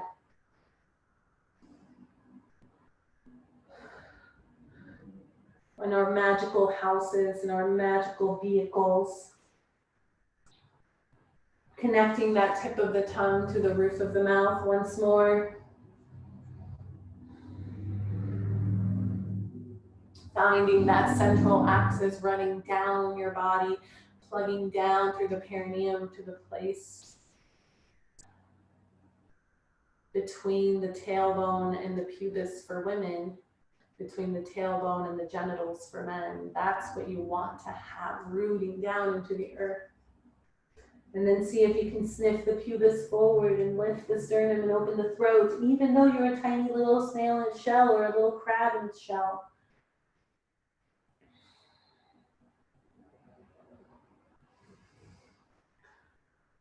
In our magical houses and our magical vehicles. Connecting that tip of the tongue to the roof of the mouth once more. Finding that central axis running down your body, plugging down through the perineum to the place between the tailbone and the pubis for women, between the tailbone and the genitals for men. That's what you want to have rooting down into the earth. And then see if you can sniff the pubis forward and lift the sternum and open the throat, even though you're a tiny little snail in its shell or a little crab in its shell.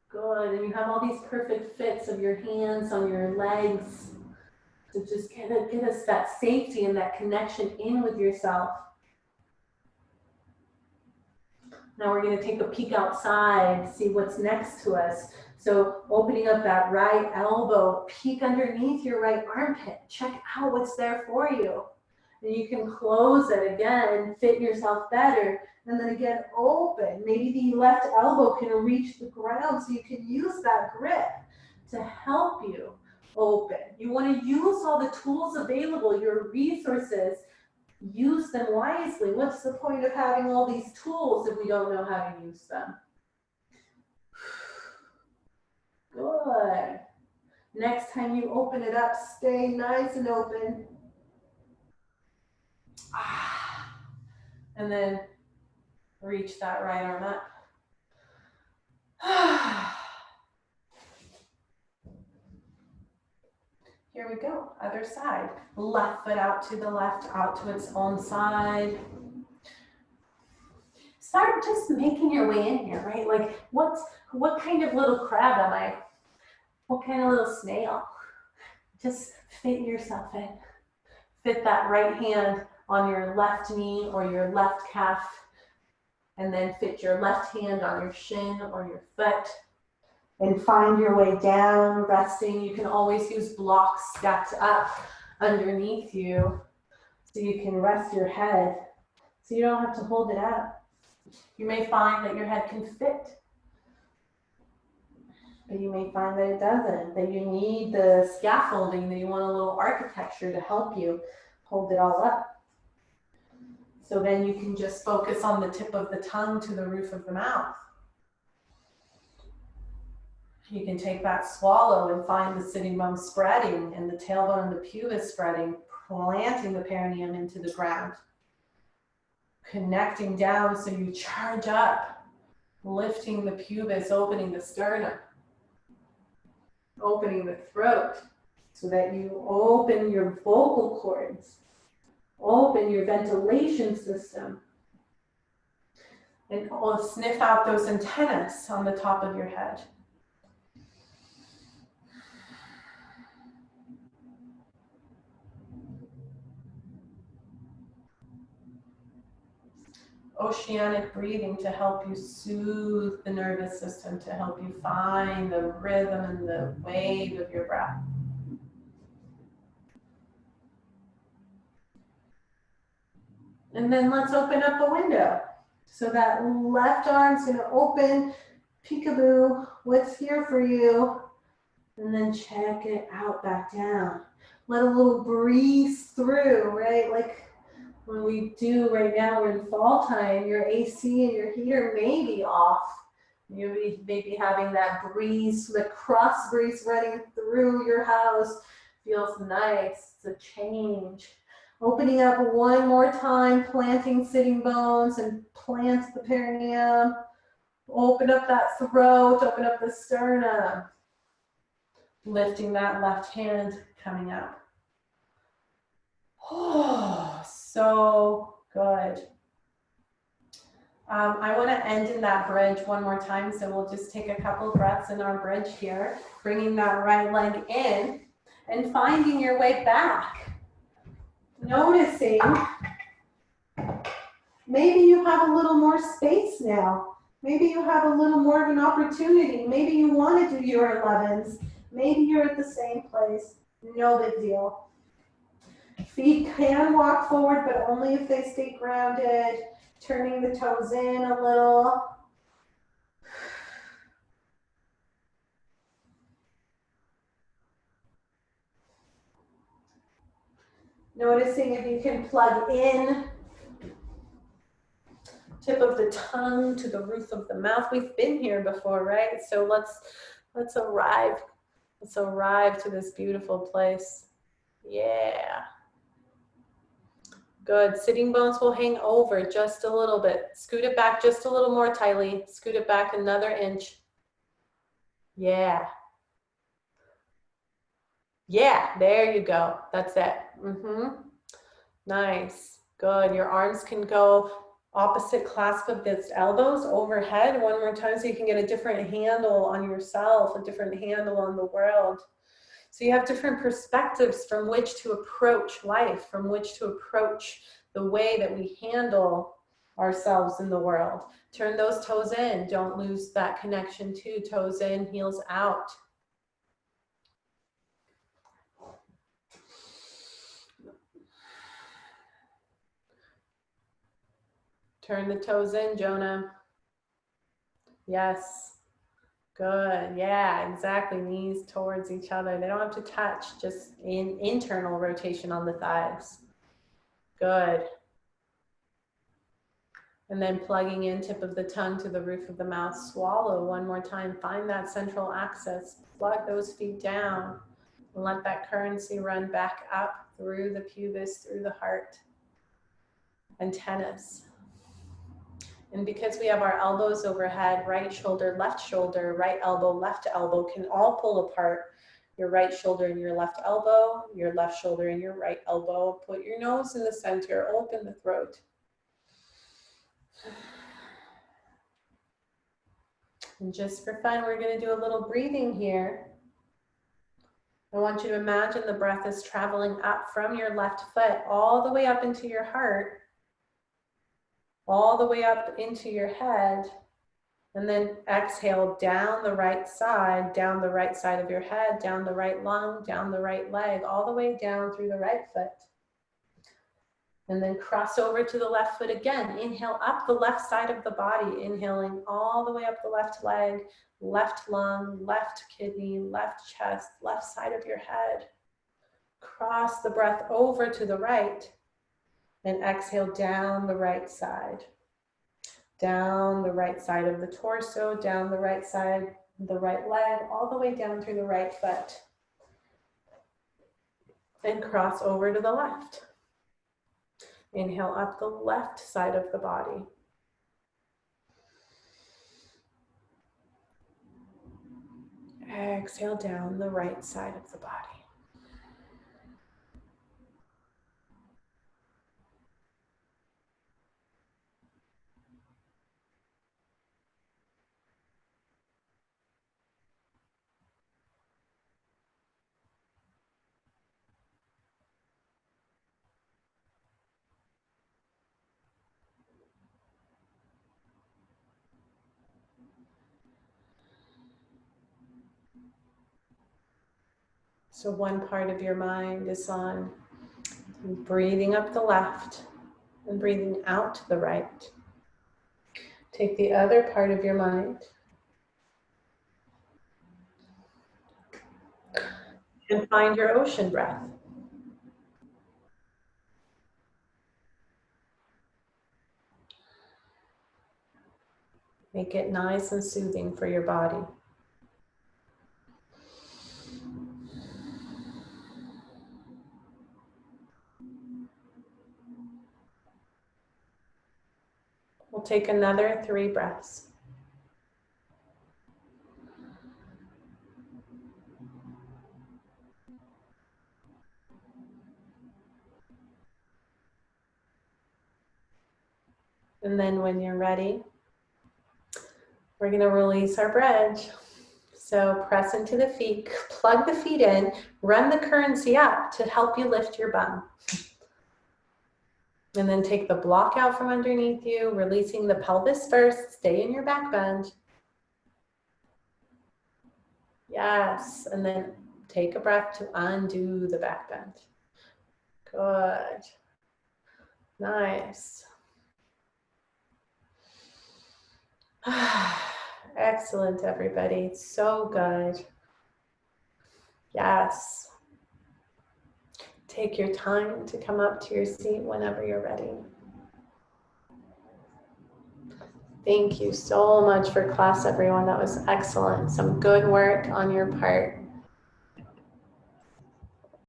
Good, and you have all these perfect fits of your hands on your legs to just kind of give us that safety and that connection in with yourself. Now we're going to take a peek outside, see what's next to us. So opening up that right elbow, peek underneath your right armpit, check out what's there for you. And you can close it again, fit yourself better. And then again, open. Maybe the left elbow can reach the ground so you can use that grip to help you open. You want to use all the tools available, your resources. Use them wisely. What's the point of having all these tools if we don't know how to use them? Good. Next time you open it up, stay nice and open. And then reach that right arm up. Here we go, other side. Left foot out to the left, out to its own side. Start just making your way in here, right? Like, what kind of little crab am I? What kind of little snail? Just fit yourself in. Fit that right hand on your left knee or your left calf, and then fit your left hand on your shin or your foot. And find your way down, resting. You can always use blocks stacked up underneath you so you can rest your head so you don't have to hold it up. You may find that your head can fit, but you may find that it doesn't, that you need the scaffolding, that you want a little architecture to help you hold it all up. So then you can just focus on the tip of the tongue to the roof of the mouth. You can take that swallow and find the sitting bone spreading and the tailbone and the pubis spreading, planting the perineum into the ground. Connecting down so you charge up, lifting the pubis, opening the sternum, opening the throat so that you open your vocal cords, open your ventilation system, and sniff out those antennas on the top of your head. Oceanic breathing to help you soothe the nervous system, to help you find the rhythm and the wave of your breath. And then let's open up a window. So that left arm's gonna open, peekaboo, what's here for you? And then check it out back down. Let a little breeze through, right? Like when we do right now, we're in fall time, your AC and your heater may be off. You may be having that breeze, the cross breeze running through your house. Feels nice, it's a change. Opening up one more time, planting sitting bones and plant the perineum. Open up that throat, open up the sternum. Lifting that left hand, coming up. Oh, so good. I want to end in that bridge one more time, so we'll just take a couple breaths in our bridge here, bringing that right leg in and finding your way back. Noticing maybe you have a little more space now. Maybe you have a little more of an opportunity. Maybe you want to do your 11s. Maybe you're at the same place. No big deal. Feet can walk forward, but only if they stay grounded. Turning the toes in a little. Noticing if you can plug in tip of the tongue to the roof of the mouth. We've been here before, right? So let's arrive to this beautiful place. Yeah. Good. Sitting bones will hang over just a little bit. Scoot it back just a little more, Tylee. Scoot it back another inch. Yeah. Yeah, there you go. That's it. Nice. Good. Your arms can go opposite clasp of the elbows overhead one more time so you can get a different handle on yourself, a different handle on the world. So you have different perspectives from which to approach life, from which to approach the way that we handle ourselves in the world. Turn those toes in. Don't lose that connection too. Toes in, heels out. Turn the toes in, Jonah. Yes. Good. Yeah, exactly. Knees towards each other. They don't have to touch, just in internal rotation on the thighs. Good. And then plugging in tip of the tongue to the roof of the mouth. Swallow one more time. Find that central axis. Plug those feet down. And let that currency run back up through the pubis, through the heart, antennas. And because we have our elbows overhead, right shoulder, right elbow, left elbow can all pull apart. Your right shoulder and your left elbow, your left shoulder and your right elbow. Put your nose in the center, open the throat. And just for fun, we're going to do a little breathing here. I want you to imagine the breath is traveling up from your left foot all the way up into your heart, all the way up into your head, and then exhale down the right side of your head, down the right lung, down the right leg, all the way down through the right foot. And then cross over to the left foot again. Inhale up the left side of the body, inhaling all the way up the left leg, left lung, left kidney, left chest, left side of your head. Cross the breath over to the right and exhale down the right side. Down the right side of the torso, down the right side, the right leg, all the way down through the right foot. And cross over to the left. Inhale up the left side of the body. Exhale down the right side of the body. So one part of your mind is on breathing up the left and breathing out the right. Take the other part of your mind and find your ocean breath. Make it nice and soothing for your body. We'll take another 3 breaths. And then when you're ready, we're going to release our bridge. So press into the feet, plug the feet in, run the currency up to help you lift your bum. And then take the block out from underneath you, releasing the pelvis first. Stay in your back bend. Yes, and then take a breath to undo the back bend. Good. Nice. Excellent, everybody. So good. Yes. Take your time to come up to your seat whenever you're ready. Thank you so much for class, everyone. That was excellent. Some good work on your part.